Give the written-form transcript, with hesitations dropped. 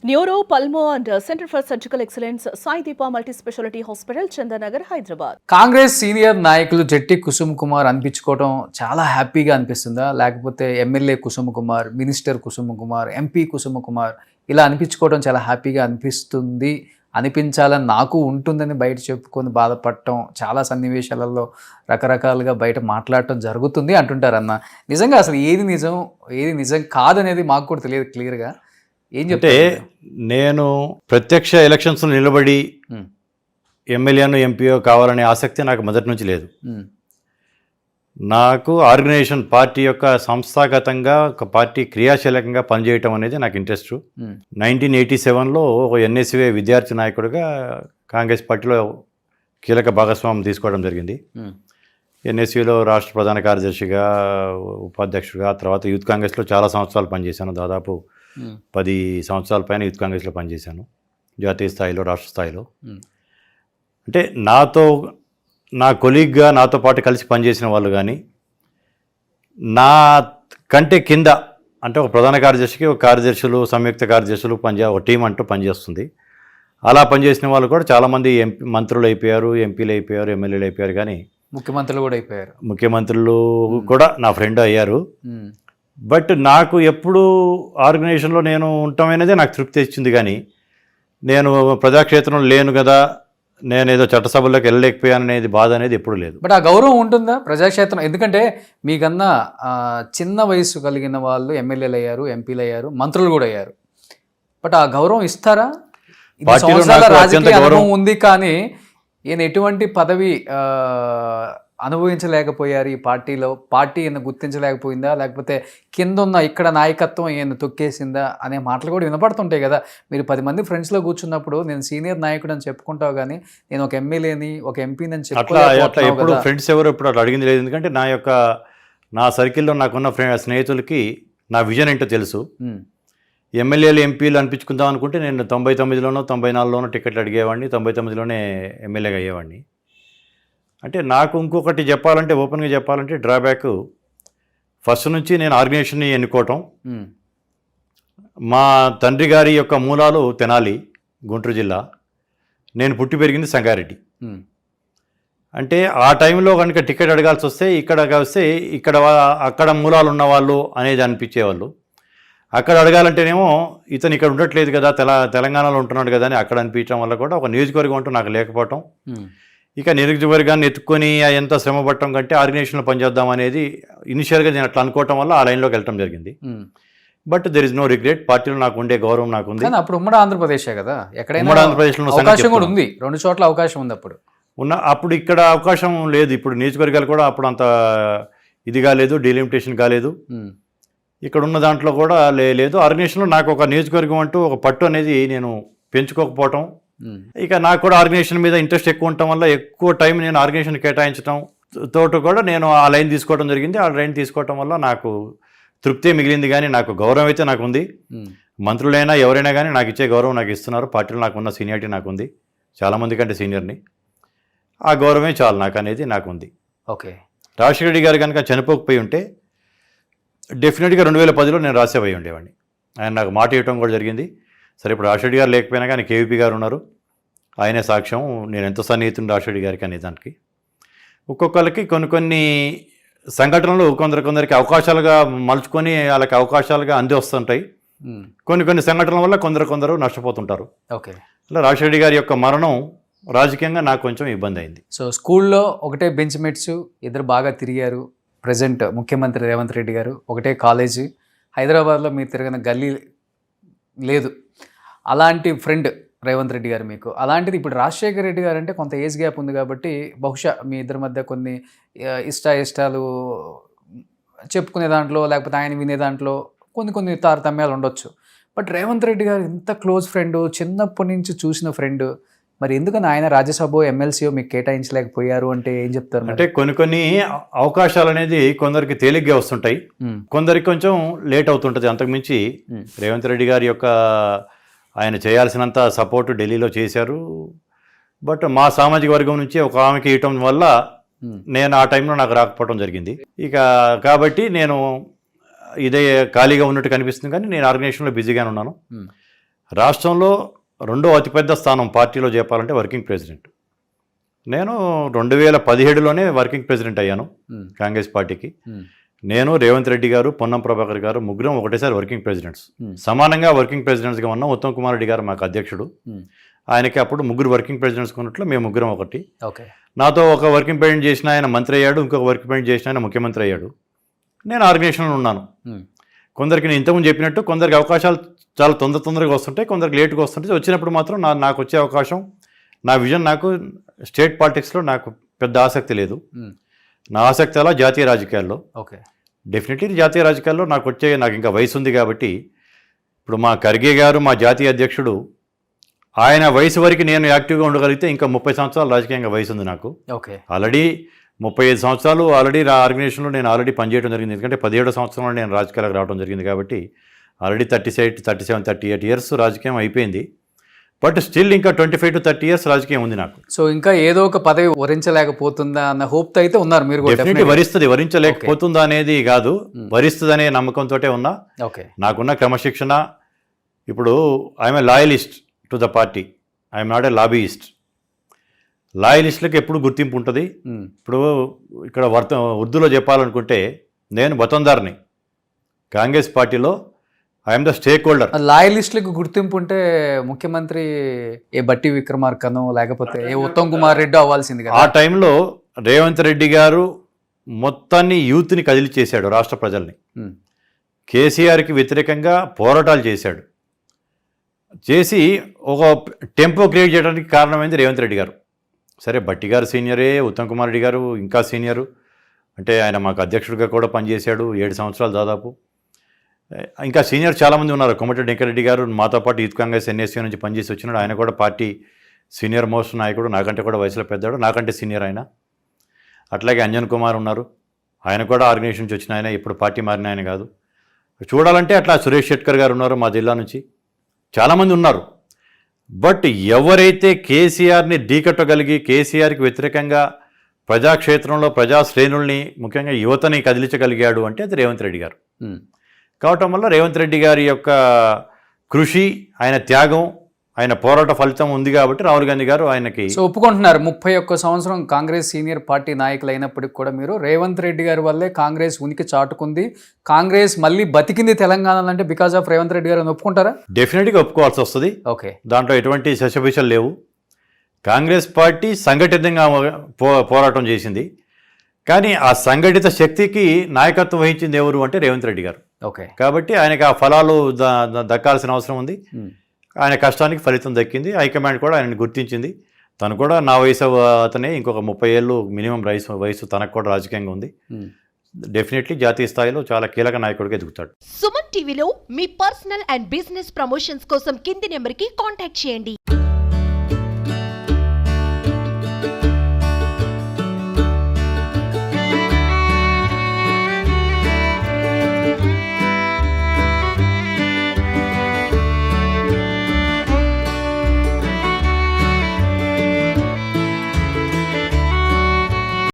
Neuro pulmo and centre for surgical excellence Sai Deepa multi speciality hospital Chandanagar Hyderabad. Congress senior నాయకులు జట్టి కుసుమ్ కుమార్ అనిపించుకోవడం చాలా హ్యాపీగా అనిపిస్తుందా, లేకపోతే MLA Kusum Kumar, minister Kusum Kumar, MP Kusum Kumar ఇలా అనిపించుకోవడం చాలా హ్యాపీగా అనిపిస్తుంది, అనిపించాలని నాకు ఉంటుందని బయట చెప్పుకొని బాధపడటం, చాలా సన్నివేశాలలో రకరకాలుగా బయట మాట్లాడటం జరుగుతుంది అంటుంటారన్న. నిజంగా అసలు ఏది నిజం ఏది నిజం కాదనేది మాకు కూడా తెలియదు క్లియర్గా. ఏం చెప్తే నేను ప్రత్యక్ష ఎలక్షన్స్ నిలబడి ఎమ్మెల్యేను ఎంపీఓ కావాలనే ఆసక్తి నాకు మొదటి నుంచి లేదు. నాకు ఆర్గనైజేషన్ పార్టీ యొక్క సంస్థాగతంగా ఒక పార్టీ క్రియాశీలకంగా పనిచేయటం అనేది నాకు ఇంట్రెస్ట్. 1987లో ఒక ఎన్ఎస్వే విద్యార్థి నాయకుడిగా కాంగ్రెస్ పార్టీలో కీలక భాగస్వామ్యం తీసుకోవడం జరిగింది. ఎన్ఎస్వీలో రాష్ట్ర ప్రధాన కార్యదర్శిగా, ఉపాధ్యక్షుడిగా, తర్వాత యూత్ కాంగ్రెస్లో చాలా సంవత్సరాలు పనిచేశాను. దాదాపు 10 సంవత్సరాల పైన యూత్ కాంగ్రెస్లో పనిచేశాను, జాతీయ స్థాయిలో, రాష్ట్ర స్థాయిలో. అంటే నా కొలీగ్గా నాతో పాటు కలిసి పనిచేసిన వాళ్ళు కానీ, నా కంటే కింద అంటే ఒక ప్రధాన కార్యదర్శికి ఒక కార్యదర్శులు, సంయుక్త కార్యదర్శులు ఒక టీం అంటూ పనిచేస్తుంది. అలా పనిచేసిన వాళ్ళు కూడా చాలామంది మంత్రులు అయిపోయారు, ఎంపీలు అయిపోయారు, ఎమ్మెల్యేలు అయిపోయారు, కానీ ముఖ్యమంత్రులు కూడా అయిపోయారు. ముఖ్యమంత్రులు కూడా నా ఫ్రెండ్ అయ్యారు. బట్ నాకు ఎప్పుడు ఆర్గనైజేషన్లో నేను ఉండటం అనేది నాకు తృప్తి ఇచ్చింది, కానీ నేను ప్రజాక్షేత్రంలో లేను కదా, నేను ఏదో చట్టసభల్లోకి వెళ్ళలేకపోయాను అనేది బాధ అనేది ఎప్పుడు లేదు. బట్ ఆ గౌరవం ఉంటుందా ప్రజాక్షేత్రం? ఎందుకంటే మీకన్నా చిన్న వయసు కలిగిన వాళ్ళు ఎమ్మెల్యేలు అయ్యారు, ఎంపీలు అయ్యారు, మంత్రులు కూడా అయ్యారు. బట్ ఆ గౌరవం ఇస్తారా? రాజకీయ అనుభవం ఉంది, కానీ ఈయన ఎటువంటి పదవి అనుభవించలేకపోయారు ఈ పార్టీలో, పార్టీ ఈయన గుర్తించలేకపోయిందా, లేకపోతే కింద ఉన్న ఇక్కడ నాయకత్వం ఈయన తొక్కేసిందా అనే మాటలు కూడా వినపడుతుంటాయి కదా. మీరు 10 మంది ఫ్రెండ్స్లో కూర్చున్నప్పుడు నేను సీనియర్ నాయకుడు అని చెప్పుకుంటావు, కానీ నేను ఒక ఎమ్మెల్యేని, ఒక ఎంపీని అని ఎప్పుడు ఫ్రెండ్స్ ఎవరు ఎప్పుడు అట్లా అడిగింది లేదు. ఎందుకంటే నా సర్కిల్లో నాకున్న స్నేహితులకి నా విజన్ ఏంటో తెలుసు. ఎమ్మెల్యేలు, ఎంపీలు అనిపించుకుందాం అనుకుంటే నేను 99లోనో 94లోనో టికెట్లు అడిగేవాడిని, 99లోనే ఎమ్మెల్యేగా అయ్యేవాడిని. అంటే నాకు ఇంకొకటి చెప్పాలంటే, ఓపెన్గా చెప్పాలంటే, డ్రాబ్యాక్ ఫస్ట్ నుంచి నేను ఆర్గనైజేషన్ని ఎన్నుకోవటం. మా తండ్రి గారి యొక్క మూలాలు తెనాలి, గుంటూరు జిల్లా. నేను పుట్టి పెరిగింది సంగారెడ్డి. అంటే ఆ టైంలో కనుక టికెట్ అడగాల్సి వస్తే అక్కడ మూలాలు ఉన్నవాళ్ళు అనేది అనిపించేవాళ్ళు. అక్కడ అడగాలంటేనేమో ఇతను ఇక్కడ ఉండట్లేదు కదా, తెలంగాణలో ఉంటున్నాడు కదా అని అక్కడ అనిపించడం వల్ల కూడా ఒక నియోజకవర్గం అంటూ నాకు లేకపోవటం. ఇక నియోజకవర్గాన్ని ఎత్తుక్కొని ఎంత శ్రమ పడటం కంటే ఆర్గనైజేషన్లో పనిచేద్దాం అనేది ఇనిషియల్గా నేను అట్లా అనుకోవటం వల్ల ఆ లైన్లోకి వెళ్ళటం జరిగింది. But there is no regret. పార్టీలో నాకు ఉండే గౌరవం నాకు ఉంది. అప్పుడు ఉమ్మడి ఆంధ్రప్రదేశే కదా, ఎక్కడైనా ఉమ్మడి ఆంధ్రప్రదేశ్లో అవకాశం కూడా ఉంది, 2 చోట్ల అవకాశం ఉంది. అప్పుడు ఇక్కడ అవకాశం లేదు. ఇప్పుడు నియోజకవర్గాలు కూడా అప్పుడు అంత ఇది కాలేదు, డీలిమిటేషన్ కాలేదు. ఇక్కడ ఉన్న దాంట్లో కూడా లేదు. ఆర్గనైజేషన్లో నాకు ఒక నియోజకవర్గం అంటూ ఒక పట్టు అనేది నేను పెంచుకోకపోవటం, ఇక నాకు కూడా ఆర్గనైజేషన్ మీద ఇంట్రెస్ట్ ఎక్కువ ఉండటం వల్ల ఎక్కువ టైం నేను ఆర్గనైజేషన్ కేటాయించడం తోటి కూడా నేను ఆ లైన్ తీసుకోవడం జరిగింది. ఆ లైన్ తీసుకోవటం వల్ల నాకు తృప్తి మిగిలింది, కానీ నాకు గౌరవం అయితే నాకు ఉంది. మంత్రులైనా ఎవరైనా కానీ నాకు ఇచ్చే గౌరవం నాకు ఇస్తున్నారు. పార్టీలో నాకున్న సీనియారిటీ నాకు ఉంది, చాలామంది కంటే సీనియర్ని. ఆ గౌరవమే చాలు నాకు అనేది నాకు ఉంది. ఓకే. రాజశేఖర రెడ్డి గారు కనుక చనిపోకపోయి ఉంటే డెఫినెట్గా 2010లో నేను రాజ్యసభ అయి ఉండేవాడిని. ఆయన నాకు మాట ఇవ్వడం కూడా జరిగింది. సరే, ఇప్పుడు రాజశేఖర రెడ్డి గారు లేకపోయినా కానీ కేవీపీ గారు ఉన్నారు, ఆయనే సాక్ష్యం నేను ఎంత సన్నిహితుని రాజశేఖర రెడ్డి గారికి అనే దానికి. ఒక్కొక్కరికి కొన్ని సంఘటనలు కొందరికి అవకాశాలుగా మలుచుకొని వాళ్ళకి అవకాశాలుగా అంది వస్తుంటాయి. కొన్ని సంఘటనల వల్ల కొందరు నష్టపోతుంటారు. ఓకే. అలా రాజశేఖర రెడ్డి గారి యొక్క మరణం రాజకీయంగా నాకు కొంచెం ఇబ్బంది అయింది. సో స్కూల్లో ఒకటే బెంచ్ మేట్స్, ఇద్దరు బాగా తిరిగారు. ప్రజెంట్ ముఖ్యమంత్రి రేవంత్ రెడ్డి గారు, ఒకటే కాలేజీ, హైదరాబాద్లో మీరు తిరగని గల్లీ లేదు. అలాంటి ఫ్రెండ్ రేవంత్ రెడ్డి గారు మీకు. అలాంటిది ఇప్పుడు రాజశేఖర రెడ్డి గారు అంటే కొంత ఏజ్ గ్యాప్ ఉంది కాబట్టి బహుశా మీ ఇద్దరి మధ్య కొన్ని ఇష్టాలు చెప్పుకునే దాంట్లో, లేకపోతే ఆయన వినే దాంట్లో కొన్ని తారతమ్యాలు ఉండొచ్చు. బట్ రేవంత్ రెడ్డి గారు ఇంత క్లోజ్ ఫ్రెండ్, చిన్నప్పటి నుంచి చూసిన ఫ్రెండ్, మరి ఎందుకని ఆయన రాజ్యసభ ఎమ్మెల్సీఓ మీకు కేటాయించలేకపోయారు అంటే ఏం చెప్తారు? అంటే కొన్ని అవకాశాలు అనేది కొందరికి తేలిగ్గా వస్తుంటాయి, కొందరికి కొంచెం లేట్ అవుతుంటుంది. అంతకుమించి రేవంత్ రెడ్డి గారి యొక్క ఆయన చేయాల్సినంత సపోర్టు ఢిల్లీలో చేశారు. బట్ మా సామాజిక వర్గం నుంచి ఒక ఆమెకి ఇవ్వటం వల్ల నేను ఆ టైంలో నాకు రాకపోవడం జరిగింది. ఇక కాబట్టి నేను ఇదే ఖాళీగా ఉన్నట్టు కనిపిస్తుంది, కానీ నేను ఆర్గనైజేషన్లో బిజీగానే ఉన్నాను. రాష్ట్రంలో రెండో అతిపెద్ద స్థానం పార్టీలో చెప్పాలంటే వర్కింగ్ ప్రెసిడెంట్. నేను 2017లోనే వర్కింగ్ ప్రెసిడెంట్ అయ్యాను కాంగ్రెస్ పార్టీకి. నేను, రేవంత్ రెడ్డి గారు, పొన్నం ప్రభాకర్ గారు ముగ్గురం ఒకటేసారి వర్కింగ్ ప్రెసిడెంట్స్. సమానంగా వర్కింగ్ ప్రెసిడెంట్స్గా ఉన్నాం. ఉత్తమ్ కుమార్ రెడ్డి గారు మాకు అధ్యక్షుడు. ఆయనకి అప్పుడు ముగ్గురు వర్కింగ్ ప్రెసిడెంట్స్ ఉన్నట్లు మేము ముగ్గురం ఒకటి. నాతో ఒక వర్కింగ్ ప్రెసిడెంట్ చేసిన ఆయన మంత్రి అయ్యాడు, ఇంకొక వర్కింగ్ ప్రెసిడెంట్ చేసిన ఆయన ముఖ్యమంత్రి అయ్యాడు. నేను ఆర్గనైజేషన్లో ఉన్నాను. కొందరికి నేను ఇంతకుముందు చెప్పినట్టు కొందరికి అవకాశాలు చాలా తొందరగా వస్తుంటాయి, కొందరికి లేట్గా వస్తుంటాయి. వచ్చినప్పుడు మాత్రం నాకు వచ్చే అవకాశం, నా విజన్, నాకు స్టేట్ పాలిటిక్స్లో నాకు పెద్ద ఆసక్తి లేదు. నా ఆసక్తి అలా జాతీయ రాజకీయాల్లో. డెఫినెట్లీ జాతీయ రాజకీయాల్లో నాకు ఇంకా వయసు ఉంది కాబట్టి, ఇప్పుడు మా ఖర్గే గారు మా జాతీయ అధ్యక్షుడు, ఆయన వయసు వరకు నేను యాక్టివ్గా ఉండగలిగితే ఇంకా 30 సంవత్సరాలు రాజకీయంగా వయసు ఉంది నాకు. ఆల్రెడీ 35 సంవత్సరాలు ఆల్రెడీ ఆర్గనైజేషన్లో నేను ఆల్రెడీ పనిచేయడం జరిగింది. ఎందుకంటే 17వ సంవత్సరంలో నేను రాజకీయాలకు రావడం జరిగింది కాబట్టి ఆల్రెడీ 37, 38 ఇయర్స్ రాజకీయం అయిపోయింది. బట్ స్టిల్ ఇంకా 25 to 30 ఇయర్స్ రాజకీయం ఉంది నాకు. సో ఇంకా ఏదో ఒక పదవి వరించలేకపోతుందా అన్న హోప్తో అయితే ఉన్నారు మీరు? డెఫినెట్లీ వరించలేకపోతుందా అనేది కాదు, వరిస్తుంది అనే నమ్మకంతో ఉన్నా. నాకున్న క్రమశిక్షణ, ఇప్పుడు I'm a loyalist to the party, I'm not a lobbyist. లాయలిస్టులకు ఎప్పుడు గుర్తింపు ఉంటుంది. ఇప్పుడు ఇక్కడ ఉర్దూలో చెప్పాలనుకుంటే నేను వతందార్ని, కాంగ్రెస్ పార్టీలో ఐఎమ్ ద స్టేక్ హోల్డర్. లాయలిస్టులకు గుర్తింపు ఉంటే ముఖ్యమంత్రి ఏ బట్టి విక్రమార్కనో లేకపోతే ఏ ఉత్తమ్ కుమార్ రెడ్డి అవ్వాల్సింది కదా. ఆ టైంలో రేవంత్ రెడ్డి గారు మొత్తాన్ని యూత్ని కదిలి చేశాడు, రాష్ట్ర ప్రజల్ని. కేసీఆర్కి వ్యతిరేకంగా పోరాటాలు చేశాడు. చేసి ఒక టెంపో క్రియేట్ చేయడానికి కారణమైంది రేవంత్ రెడ్డి గారు. సరే, బట్టి గారు సీనియరే, ఉత్తమ్ కుమార్ రెడ్డి గారు ఇంకా సీనియరు. అంటే ఆయన మాకు అధ్యక్షుడిగా కూడా పనిచేశాడు 7 సంవత్సరాలు దాదాపు. ఇంకా సీనియర్ చాలామంది ఉన్నారు. కోమటిరెడ్డి వెంకరెడ్డి గారు మాతో పాటు యూత్ కాంగ్రెస్ ఎన్ఎస్సీ నుంచి పనిచేసి వచ్చినాడు. ఆయన కూడా పార్టీ సీనియర్ మోస్ట్ నాయకుడు, నాకంటే కూడా వయసులో పెద్దాడు, నాకంటే సీనియర్ ఆయన. అట్లాగే అంజన్ కుమార్ ఉన్నారు, ఆయన కూడా ఆర్గనైజేషన్ నుంచి వచ్చిన ఆయన, ఇప్పుడు పార్టీ మారిన ఆయన కాదు. చూడాలంటే అట్లా సురేష్ షెట్కర్ గారు ఉన్నారు మా జిల్లా నుంచి, చాలామంది ఉన్నారు. బట్ ఎవరైతే కేసీఆర్ని ఢీకట్టగలిగి కేసీఆర్కి వ్యతిరేకంగా ప్రజాక్షేత్రంలో ప్రజా శ్రేణుల్ని, ముఖ్యంగా యువతని కదిలించగలిగాడు అంటే అది రేవంత్ రెడ్డి గారు. కావటం వల్ల రేవంత్ రెడ్డి గారి యొక్క కృషి, ఆయన త్యాగం, ఆయన పోరాట ఫలితం ఉంది కాబట్టి రాహుల్ గాంధీ గారు ఆయనకి ఒప్పుకుంటున్నారు. 31 సంవత్సరం కాంగ్రెస్ సీనియర్ పార్టీ నాయకులు అయినప్పటికీ కూడా మీరు రేవంత్ రెడ్డి గారి వల్లే కాంగ్రెస్ ఉనికి చాటుకుంది, కాంగ్రెస్ మళ్ళీ బతికింది తెలంగాణలో అంటే బికాస్ ఆఫ్ రేవంత్ రెడ్డి గారు అని ఒప్పుకుంటారా? డెఫినెట్గా ఒప్పుకోవాల్సి వస్తుంది. దాంట్లో ఎటువంటి శశభిషలు లేవు. కాంగ్రెస్ పార్టీ సంఘటితంగా పోరాటం చేసింది, కానీ ఆ సంఘటిత శక్తికి నాయకత్వం వహించింది ఎవరు అంటే రేవంత్ రెడ్డి గారు. కాబట్టి ఆయనకి ఆ ఫలాలు దక్కాల్సిన అవసరం ఉంది. ఆయన కష్టానికి ఫలితం దక్కింది. హైకమాండ్ కూడా ఆయనని గుర్తించింది. తను కూడా నా వయసు అతనే, ఇంకొక 30 ఏళ్ళు మినిమం వయసు తనకు కూడా రాజకీయంగా ఉంది. డెఫినెట్లీ జాతీయ స్థాయిలో చాలా కీలక నాయకుడిగా ఎదుగుతాడు. సుమన్ టీవీలో మీ పర్సనల్ అండ్ బిజినెస్ ప్రమోషన్స్ కోసం కింది నెంబర్కి కాంటాక్ట్ చేయండి.